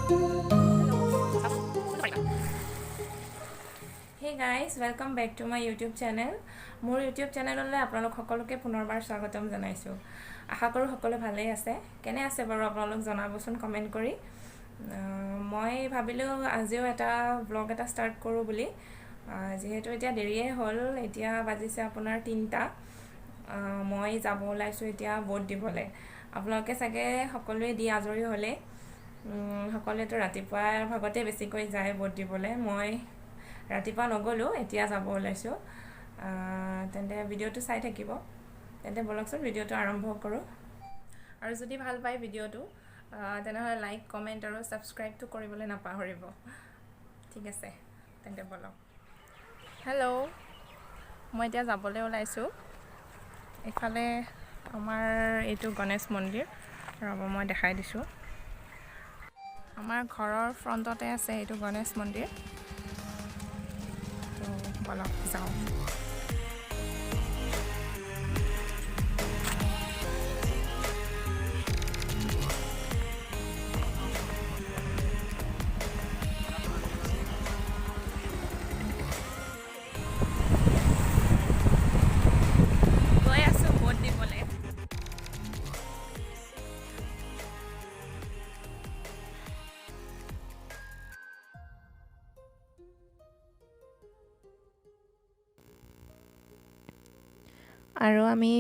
Hey guys, welcome back to my YouTube channel. মোৰ YouTube চেনেললৈ আপোনালোক সকলোকে পুনৰবাৰ স্বাগতম জনাইছো। আশা কৰো সকলো ভালেই আছে। কেনে আছে বাৰু আপোনালোক জনাবচোন কমেন্ট কৰি। মই ভাবিলো আজিও এটা ব্লগ এটা ষ্টাৰ্ট কৰো বুলি। যেহেতু এতিয়া দেৰিয়ে হ'ল, এতিয়া বাজিছে আপোনাৰ 3টা। মই যাব ওলাইছো এতিয়া ভোট দিবলৈ। আপোনালোকে চাগে সকলোৱে দি আজৰি হ'লে। সকলোৱেতো ৰাতিপুৱাৰ ভাগতে বেছিকৈ যায় ভোট দিবলৈ। মই ৰাতিপুৱা নগলো, এতিয়া যাব ওলাইছো। তেন্তে ভিডিঅ'টো চাই থাকিব। তেন্তে বলকচোন ভিডিঅ'টো আৰম্ভ কৰোঁ। আৰু যদি ভাল পায় ভিডিঅ'টো তেনেহ'লে লাইক, কমেণ্ট আৰু ছাবস্ক্ৰাইবটো কৰিবলৈ নাপাহৰিব। ঠিক আছে, তেন্তে বলক। হেল্ল', মই এতিয়া যাবলৈ ওলাইছোঁ। এইফালে আমাৰ এইটো গণেশ মন্দিৰ। ৰ'ব মই দেখাই দিছোঁ। আমাৰ ঘৰৰ ফ্ৰণ্টতে আছে এইটো গণেশ মন্দিৰ। বলক যাওঁ। গৈ আছোঁ ভোট দিবলৈ। আৰু আমি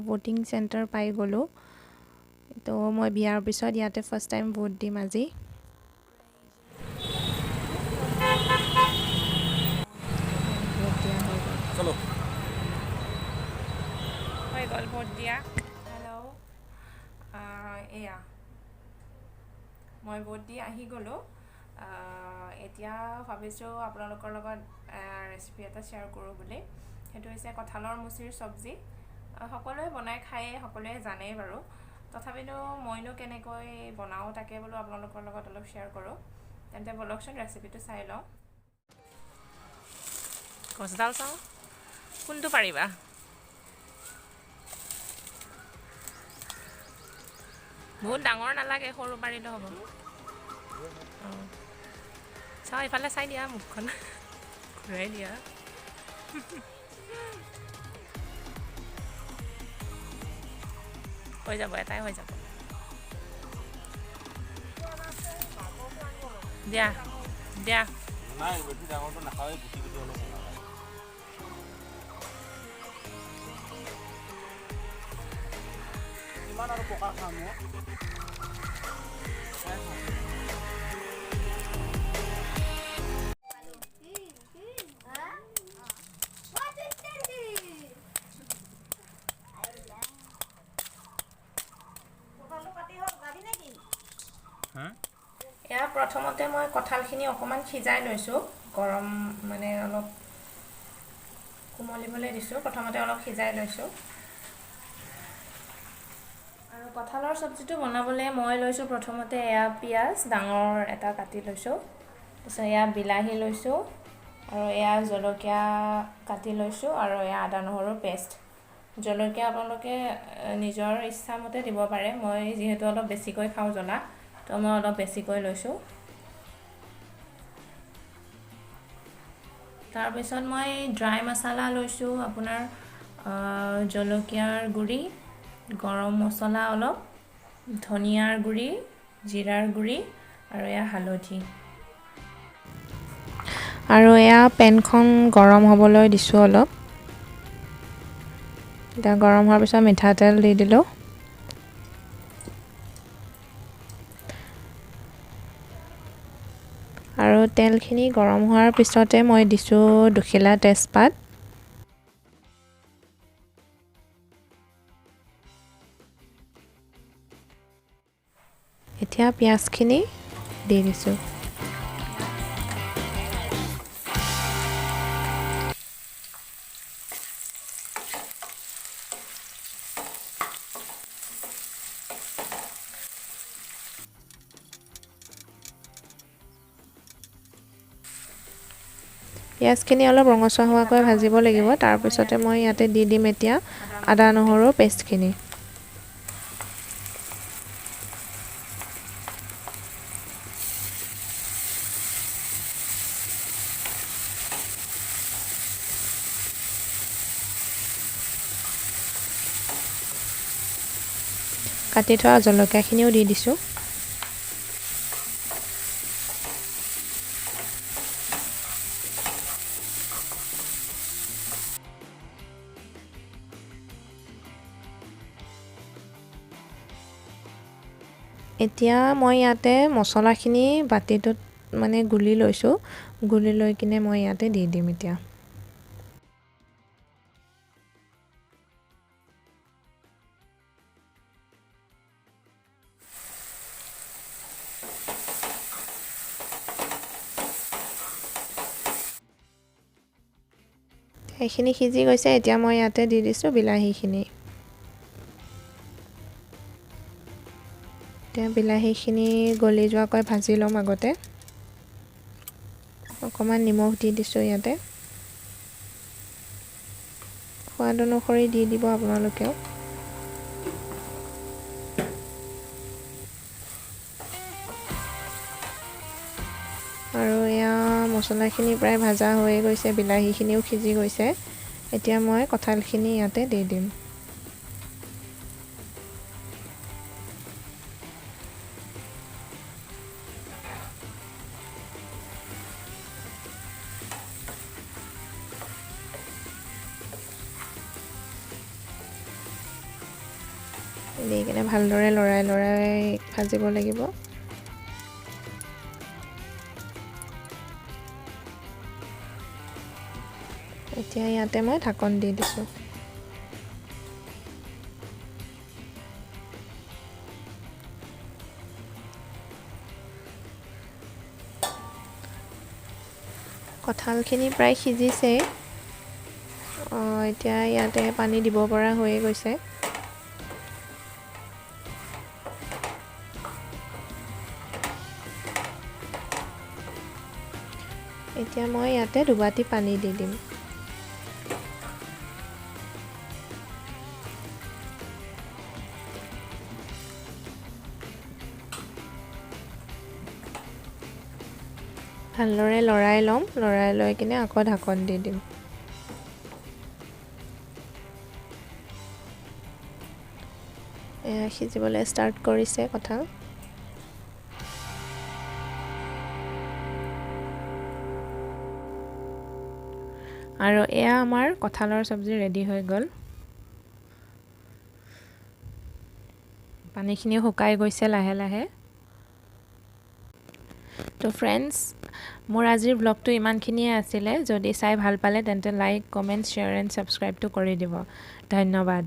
ভোটিং চেণ্টাৰ পাই গ'লোঁ। তো মই বিয়াৰ পিছত ইয়াতে ফাৰ্ষ্ট টাইম ভোট দিম আজি। হৈ গ'ল ভোট দিয়া। হেল্ল', এয়া মই ভোট দি আহি গ'লোঁ। এতিয়া ভাবিছোঁ আপোনালোকৰ লগত ৰেচিপি এটা শ্বেয়াৰ কৰোঁ বুলি। সেইটো হৈছে কঁঠালৰ মুচিৰ চব্জি। সকলোৱে বনাই খায়ে, সকলোৱে জানেই বাৰু। তথাপিতো মইনো কেনেকৈ বনাওঁ তাকে বোলো আপোনালোকৰ লগত অলপ শ্বেয়াৰ কৰোঁ। তেন্তে বলকচোন ৰেচিপিটো চাই লওঁ। গছডাল চাওঁ, কোনটো পাৰিবা? বহুত ডাঙৰ নালাগে, সৰু পাৰিলেও হ'ব। চাওঁ এইফালে চাই দিয়া, মুখখন ঘূৰাই দিয়া। হৈ যাব, এটাই হৈ যাব। দিয়া দিয়া। নাই বেছি ডাঙৰটো নাখাওঁৱে, গুটি গুটি অলপ কিমান আৰু পকা খাম। এয়া প্ৰথমতে মই কঁঠালখিনি অকণমান সিজাই লৈছোঁ। গৰম মানে অলপ কোমলিবলৈ দিছোঁ। প্ৰথমতে অলপ সিজাই লৈছোঁ। আৰু কঁঠালৰ চব্জিটো বনাবলৈ মই লৈছোঁ প্ৰথমতে এয়া পিঁয়াজ ডাঙৰ এটা কাটি লৈছোঁ। তাৰপিছত এয়া বিলাহী লৈছোঁ আৰু এয়া জলকীয়া কাটি লৈছোঁ আৰু এয়া আদা নহৰুৰ পেষ্ট। জলকীয়া আপোনালোকে নিজৰ ইচ্ছামতে দিব পাৰে। মই যিহেতু অলপ বেছিকৈ খাওঁ জ্বলা, তো মই অলপ বেছিকৈ লৈছোঁ। তাৰপিছত মই ড্ৰাই মছলা লৈছোঁ, আপোনাৰ জলকীয়াৰ গুড়ি, গৰম মছলা অলপ, ধনিয়াৰ গুড়ি, জিৰাৰ গুড়ি আৰু এয়া হালধি। আৰু এয়া পেনখন গৰম হ'বলৈ দিছোঁ অলপ। এতিয়া গৰম হোৱাৰ পিছত মিঠাতেল দি দিলোঁ। আৰু তেলখিনি গৰম হোৱাৰ পিছতে মই দিছোঁ দুখিলা তেজপাত। এতিয়া পিঁয়াজখিনি দি দিছোঁ। পিঁয়াজখিনি অলপ ৰঙচুৱা হোৱাকৈ ভাজিব লাগিব। তাৰপিছতে মই ইয়াতে দি দিম এতিয়া আদা নহৰুৰ পেষ্টখিনি। কাটি থোৱা জলকীয়াখিনিও দি দিছোঁ। এতিয়া মই ইয়াতে মছলাখিনি বাতিটোত মানে গুলি লৈছোঁ। গুলি লৈ কিনে মই ইয়াতে দি দিম এতিয়া। এইখিনি সিজি গৈছে, এতিয়া মই ইয়াতে দি দিছোঁ বিলাহীখিনি। এতিয়া বিলাহীখিনি গলি যোৱাকৈ ভাজি ল'ম আগতে। অকণমান নিমখ দি দিছোঁ ইয়াতে। সোৱাদ অনুসৰি দি দিব আপোনালোকেও। আৰু এয়া মছলাখিনি প্ৰায় ভাজা হৈয়ে গৈছে, বিলাহীখিনিও সিজি গৈছে। এতিয়া মই কঁঠালখিনি ইয়াতে দি দিম। দি কিনে ভালদৰে লৰাই ভাজিব লাগিব। এতিয়া ইয়াতে মই ঢাকন দি দিছোঁ। কঁঠালখিনি প্ৰায় সিজিছে। এতিয়া ইয়াতে পানী দিব পৰা হৈয়ে গৈছে। এতিয়া মই ইয়াতে দুবাটি পানী দি দিম। ভালদৰে লৰাই ল'ম, লৰাই লৈ কিনে আকৌ ঢাকন দি দিম। এয়া সিজিবলৈ ষ্টাৰ্ট কৰিছে কঁঠাল। আৰু এয়া আমাৰ কঁঠালৰ চব্জি ৰেডি হৈ গ'ল। পানীখিনি শুকাই গৈছে লাহে লাহে। তো ফ্ৰেণ্ডছ, মোৰ আজিৰ ব্লগটো ইমানখিনিয়ে আছিলে। যদি চাই ভাল পালে তেন্তে লাইক, কমেণ্ট, শ্বেয়াৰ এণ্ড ছাবস্ক্ৰাইবটো কৰি দিব। ধন্যবাদ।